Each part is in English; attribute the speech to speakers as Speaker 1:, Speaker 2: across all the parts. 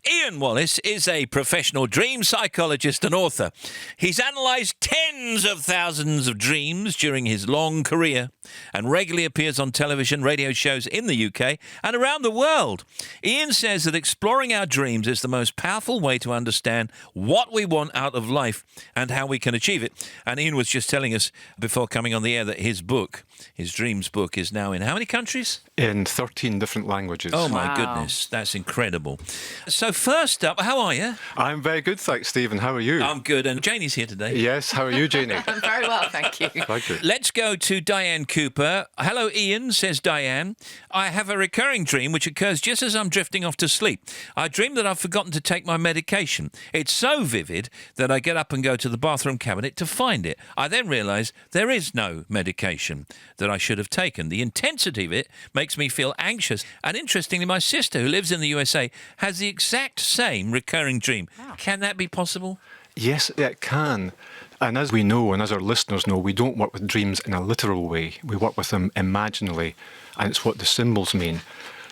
Speaker 1: Ian Wallace is a professional dream psychologist and author. He's analysed tens of thousands of dreams during his long career and regularly appears on television, radio shows in the UK and around the world. Ian says that exploring our dreams is the most powerful way to understand what we want out of life and how we can achieve it. And Ian was just telling us before coming on the air that his book, his dreams book, is now in how many countries?
Speaker 2: In 13 different languages.
Speaker 1: Oh, my goodness. That's incredible. So first up, how are you?
Speaker 2: I'm very good, thanks, Stephen. How are you?
Speaker 1: I'm good. And Janie's here today.
Speaker 2: Yes, how are you, Janie?
Speaker 3: I'm very well, thank you.
Speaker 2: Thank you.
Speaker 1: Let's go to Diane Cooper. Hello, Ian, says Diane. I have a recurring dream which occurs just as I'm drifting off to sleep. I dream that I've forgotten to take my medication. It's so vivid that I get up and go to the bathroom cabinet to find it. I then realise there is no medication that I should have taken. The intensity of it makes me feel anxious. And interestingly, my sister, who lives in the USA, has the exact same recurring dream. Wow. Can that be possible?
Speaker 2: Yes, it can. And as we know, and as our listeners know, we don't work with dreams in a literal way. We work with them imaginally, and it's what the symbols mean.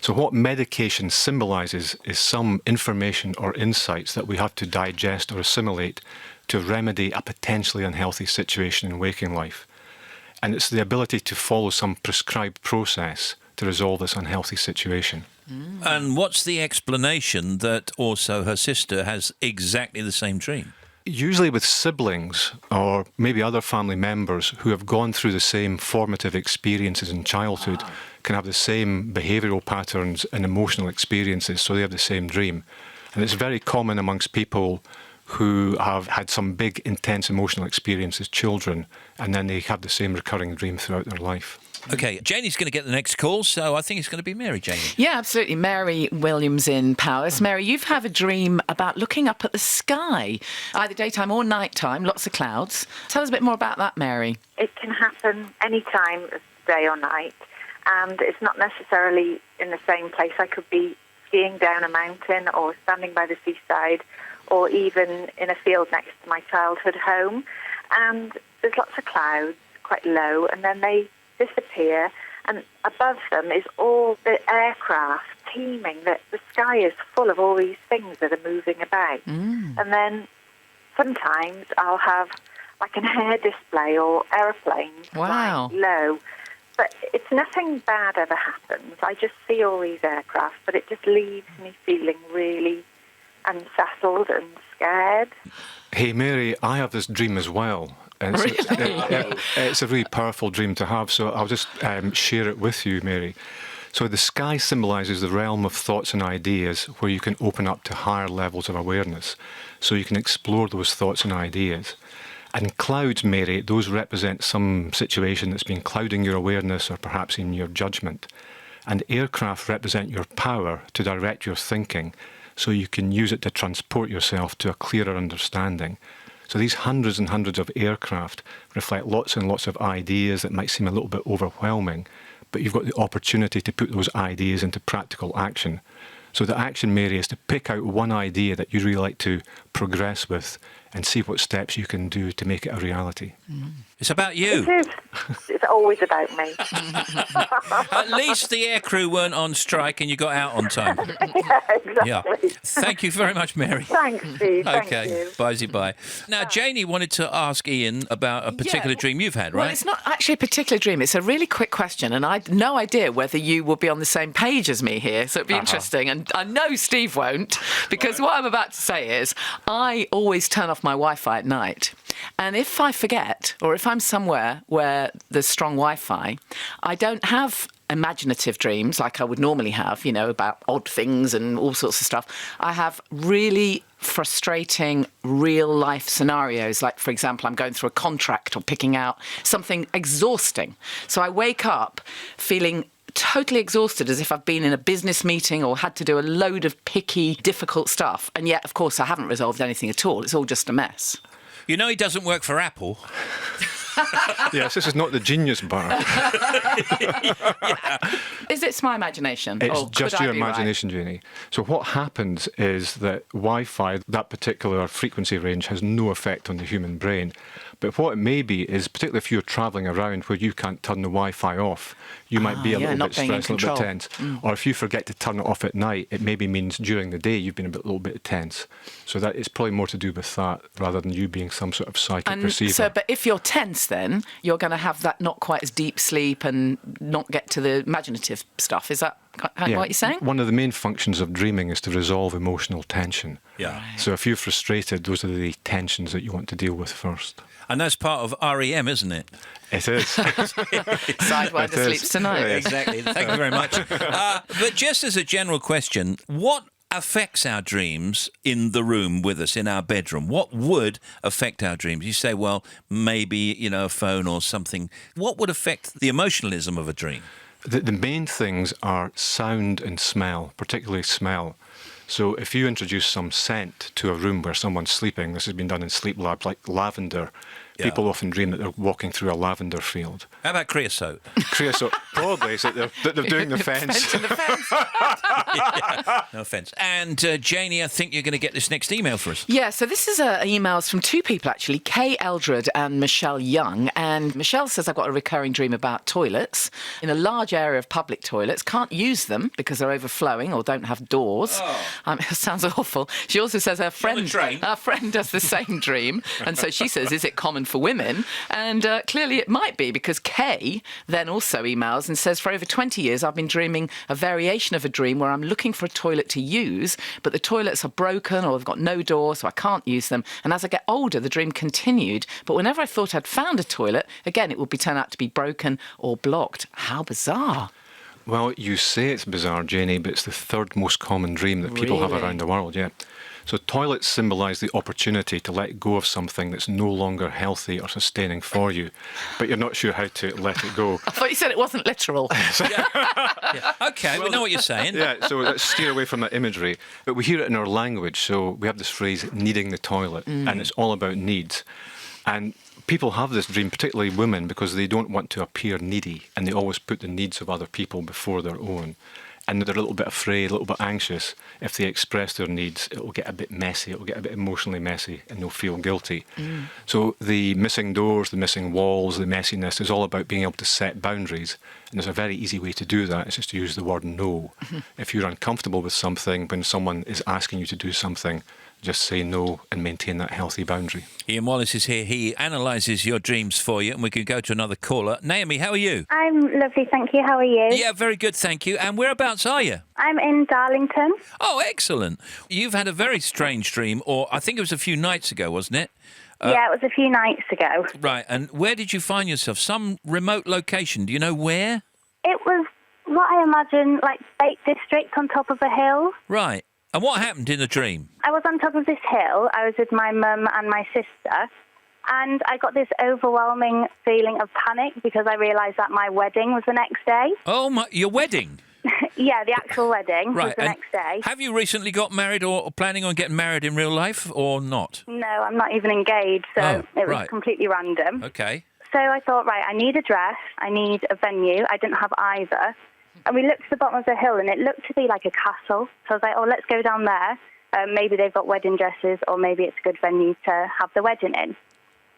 Speaker 2: So what medication symbolises is some information or insights that we have to digest or assimilate to remedy a potentially unhealthy situation in waking life. And it's the ability to follow some prescribed process to resolve this unhealthy situation.
Speaker 1: And what's the explanation that also her sister has exactly the same dream?
Speaker 2: Usually with siblings or maybe other family members who have gone through the same formative experiences in childhood can have the same behavioural patterns and emotional experiences, so they have the same dream. And it's very common amongst people who have had some big, intense emotional experience as children, and then they have the same recurring dream throughout their life.
Speaker 1: OK, Janie's going to get the next call, so I think it's going to be Mary, Janie.
Speaker 3: Yeah, absolutely. Mary Williams in Powers. Mary, you've had a dream about looking up at the sky, either daytime or nighttime, lots of clouds. Tell us a bit more about that, Mary.
Speaker 4: It can happen any time of day or night, and it's not necessarily in the same place. I could be skiing down a mountain or standing by the seaside or even in a field next to my childhood home, and there's lots of clouds, quite low, and then they disappear, and above them is all the aircraft teeming. That the sky is full of all these things that are moving about. And then sometimes I'll have like an air display or aeroplanes
Speaker 3: Wow.
Speaker 4: flying low. But it's nothing bad ever happens. I just see all these aircraft, but it just leaves me feeling really unsettled and scared.
Speaker 2: Hey, Mary, I have this dream as well. And it's a really powerful dream to have, so I'll just share it with you, Mary. So the sky symbolises the realm of thoughts and ideas where you can open up to higher levels of awareness, so you can explore those thoughts and ideas. And clouds, Mary, those represent some situation that's been clouding your awareness or perhaps in your judgment. And aircraft represent your power to direct your thinking, so you can use it to transport yourself to a clearer understanding. So these hundreds and hundreds of aircraft reflect lots and lots of ideas that might seem a little bit overwhelming, but you've got the opportunity to put those ideas into practical action. So the action, Mary, is to pick out one idea that you'd really like to progress with and see what steps you can do to make it a reality.
Speaker 1: It's about you.
Speaker 4: It is. It's always about me.
Speaker 1: At least the aircrew weren't on strike and you got out on time.
Speaker 4: Yeah, exactly.
Speaker 1: Yeah. Thank you very much, Mary.
Speaker 4: Thanks, Steve. Thank
Speaker 1: Okay,
Speaker 4: you.
Speaker 1: bye. Now, Janie wanted to ask Ian about a particular dream you've had, right?
Speaker 3: Well, it's not actually a particular dream. It's a really quick question, and I had no idea whether you will be on the same page as me here, so it'd be interesting. And I know Steve won't, because what I'm about to say is I always turn off my Wi-Fi at night. And if I forget, or if I'm somewhere where there's strong Wi-Fi, I don't have imaginative dreams like I would normally have, you know, about odd things and all sorts of stuff. I have really frustrating real-life scenarios. Like, for example, I'm going through a contract or picking out something exhausting. So I wake up feeling totally exhausted, as if I've been in a business meeting or had to do a load of picky, difficult stuff. And yet, of course, I haven't resolved anything at all. It's all just a mess.
Speaker 1: You know he doesn't work for Apple.
Speaker 2: Yes, this is not the Genius Bar.
Speaker 3: Is it my imagination?
Speaker 2: It's
Speaker 3: or
Speaker 2: just
Speaker 3: could I
Speaker 2: your
Speaker 3: be right?
Speaker 2: imagination, Janie. So what happens is that Wi-Fi, that particular frequency range, has no effect on the human brain. But what it may be is, particularly if you're travelling around where you can't turn the Wi-Fi off, you might be a little
Speaker 3: not
Speaker 2: bit
Speaker 3: being in
Speaker 2: stressed, a little bit
Speaker 3: control.
Speaker 2: tense. Or if you forget to turn it off at night, it maybe means during the day you've been a little bit tense. So that it's probably more to do with that rather than you being some sort of psychic
Speaker 3: And
Speaker 2: perceiver.
Speaker 3: so, but if you're tense, then you're going to have that not quite as deep sleep and not get to the imaginative stuff. Is that kind of what you're saying?
Speaker 2: One of the main functions of dreaming is to resolve emotional tension.
Speaker 1: Yeah.
Speaker 2: So if you're frustrated, those are the tensions that you want to deal with first.
Speaker 1: And that's part of REM, isn't it?
Speaker 2: It is.
Speaker 3: Sidewinder
Speaker 2: It is.
Speaker 3: sleeps tonight.
Speaker 2: Yeah.
Speaker 1: Exactly. Thank you very much. But just as a general question, what affects our dreams in the room with us, in our bedroom? What would affect our dreams? You say, well, maybe, a phone or something. What would affect the emotionalism of a dream?
Speaker 2: The main things are sound and smell, particularly smell. So if you introduce some scent to a room where someone's sleeping, this has been done in sleep labs, like lavender.
Speaker 1: Yeah.
Speaker 2: People often dream that they're walking through a lavender field.
Speaker 1: How about creosote?
Speaker 2: Creosote, probably, is that they're doing the fence.
Speaker 3: Fence in the fence.
Speaker 1: No offence. And Janie, I think you're going to get this next email for us.
Speaker 3: Yeah, so this is emails from two people, actually, Kay Eldred and Michelle Young. And Michelle says, I've got a recurring dream about toilets. In a large area of public toilets, can't use them because they're overflowing or don't have doors. It sounds awful. She also says her friend does the same dream. And so she says, is it common for women? And clearly it might be, because Kay then also emails and says, for over 20 years, I've been dreaming a variation of a dream where I'm looking for a toilet to use, but the toilets are broken or they've got no door, so I can't use them. And as I get older, the dream continued. But whenever I thought I'd found a toilet, again, it would turn out to be broken or blocked. How bizarre.
Speaker 2: Well, you say it's bizarre, Janie, but it's the third most common dream that people have
Speaker 3: Really?
Speaker 2: around the world, yeah. So toilets symbolise the opportunity to let go of something that's no longer healthy or sustaining for you, but you're not sure how to let it go.
Speaker 3: I thought you said it wasn't literal.
Speaker 1: Yeah. Okay, we know what you're saying.
Speaker 2: Yeah, so let's steer away from that imagery. But we hear it in our language, so we have this phrase, needing the toilet, and it's all about needs. And people have this dream, particularly women, because they don't want to appear needy, and they always put the needs of other people before their own. And they're a little bit afraid, a little bit anxious. If they express their needs, it will get a bit messy, it will get a bit emotionally messy, and they'll feel guilty. So the missing doors, the missing walls, the messiness is all about being able to set boundaries. And there's a very easy way to do that. It's just to use the word no. If you're uncomfortable with something, when someone is asking you to do something, just say no and maintain that healthy boundary.
Speaker 1: Ian Wallace is here. He analyses your dreams for you, and we can go to another caller. Naomi, how are you?
Speaker 5: I'm lovely, thank you. How are you?
Speaker 1: Yeah, very good, thank you. And whereabouts are you?
Speaker 5: I'm in Darlington.
Speaker 1: Oh, excellent. You've had a very strange dream, or I think it was a few nights ago, wasn't it?
Speaker 5: Yeah, it was a few nights ago.
Speaker 1: Right, and where did you find yourself? Some remote location. Do you know where?
Speaker 5: It was what I imagine like Lake District on top of a hill.
Speaker 1: Right. And what happened in the dream?
Speaker 5: I was on top of this hill. I was with my mum and my sister. And I got this overwhelming feeling of panic because I realised that my wedding was the next day.
Speaker 1: Oh, your wedding?
Speaker 5: Yeah, the actual wedding was the
Speaker 1: and
Speaker 5: next day.
Speaker 1: Have you recently got married or planning on getting married in real life or not?
Speaker 5: No, I'm not even engaged, so it was
Speaker 1: right.
Speaker 5: completely random.
Speaker 1: Okay.
Speaker 5: So I thought, right, I need a dress, I need a venue. I didn't have either. And we looked at the bottom of the hill, and it looked to be like a castle. So I was like, oh, let's go down there. Maybe they've got wedding dresses, or maybe it's a good venue to have the wedding in.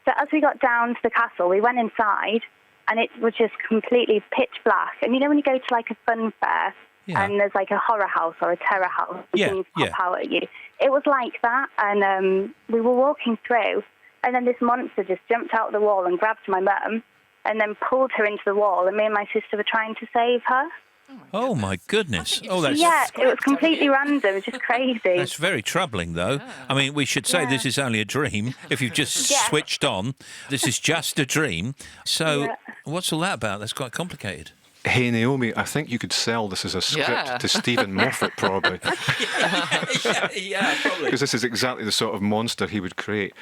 Speaker 5: So as we got down to the castle, we went inside, and it was just completely pitch black. And you know when you go to like a fun fair, and there's like a horror house or a terror house, and things pop out at you. It was like that, and we were walking through, and then this monster just jumped out of the wall and grabbed my mum, and then pulled her into the wall, and me and my sister were trying to save her.
Speaker 1: Oh, my goodness. Oh, that's...
Speaker 5: Yeah, it was completely random. It was just crazy.
Speaker 1: That's very troubling, though. I mean, we should say this is only a dream. If you've just switched on, this is just a dream. So what's all that about? That's quite complicated.
Speaker 2: Hey, Naomi, I think you could sell this as a script to Stephen Moffat, probably.
Speaker 1: yeah, probably.
Speaker 2: Because this is exactly the sort of monster he would create.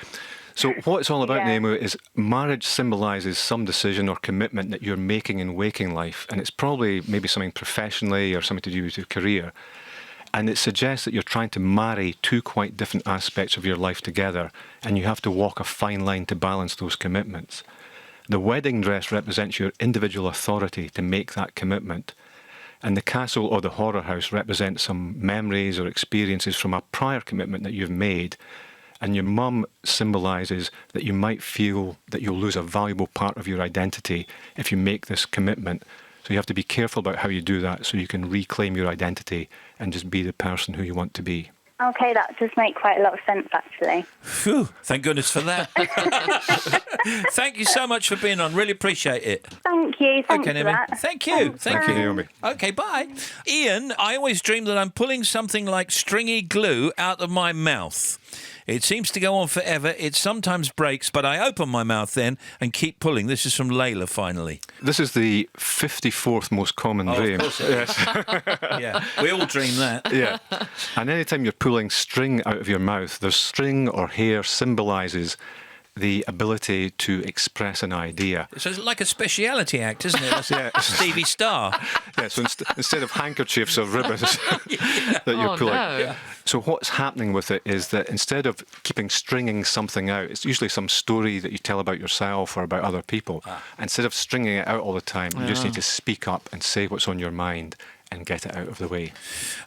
Speaker 2: So what it's all about, Naomi, is marriage symbolises some decision or commitment that you're making in waking life, and it's probably maybe something professionally or something to do with your career. And it suggests that you're trying to marry two quite different aspects of your life together, and you have to walk a fine line to balance those commitments. The wedding dress represents your individual authority to make that commitment. And the castle or the horror house represents some memories or experiences from a prior commitment that you've made. And your mum symbolises that you might feel that you'll lose a valuable part of your identity if you make this commitment. So you have to be careful about how you do that so you can reclaim your identity and just be the person who you want to be.
Speaker 5: Okay, that does make quite a lot of sense, actually.
Speaker 1: Phew, thank goodness for that. Thank you so much for being on. Really appreciate it.
Speaker 5: Thank you. Thanks
Speaker 1: Okay,
Speaker 5: for
Speaker 1: Naomi.
Speaker 5: that.
Speaker 1: Thank you.
Speaker 2: Thank you, Naomi.
Speaker 1: Okay, bye. Ian, I always dream that I'm pulling something like stringy glue out of my mouth. It seems to go on forever. It sometimes breaks, but I open my mouth then and keep pulling. This is from Layla, finally.
Speaker 2: This is the 54th most common dream.
Speaker 1: Of course it is. Yeah, we all dream that.
Speaker 2: Yeah. And anytime you're pulling string out of your mouth, there's string or hair symbolises the ability to express an idea.
Speaker 1: So it's like a speciality act, isn't it? That's
Speaker 2: Yeah.
Speaker 1: Stevie Star.
Speaker 2: Yeah, so instead of handkerchiefs or ribbons that you're pulling.
Speaker 3: No.
Speaker 1: Yeah.
Speaker 2: So what's happening with it is that instead of stringing something out, it's usually some story that you tell about yourself or about other people. Instead of stringing it out all the time, you just need to speak up and say what's on your mind and get it out of the way.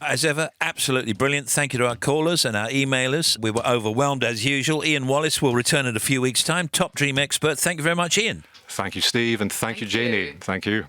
Speaker 1: As ever, absolutely brilliant. Thank you to our callers and our emailers. We were overwhelmed as usual. Ian Wallace will return in a few weeks' time. Top dream expert. Thank you very much, Ian.
Speaker 2: Thank you, Steve, and thank you, Janie.
Speaker 3: you.
Speaker 2: Thank you.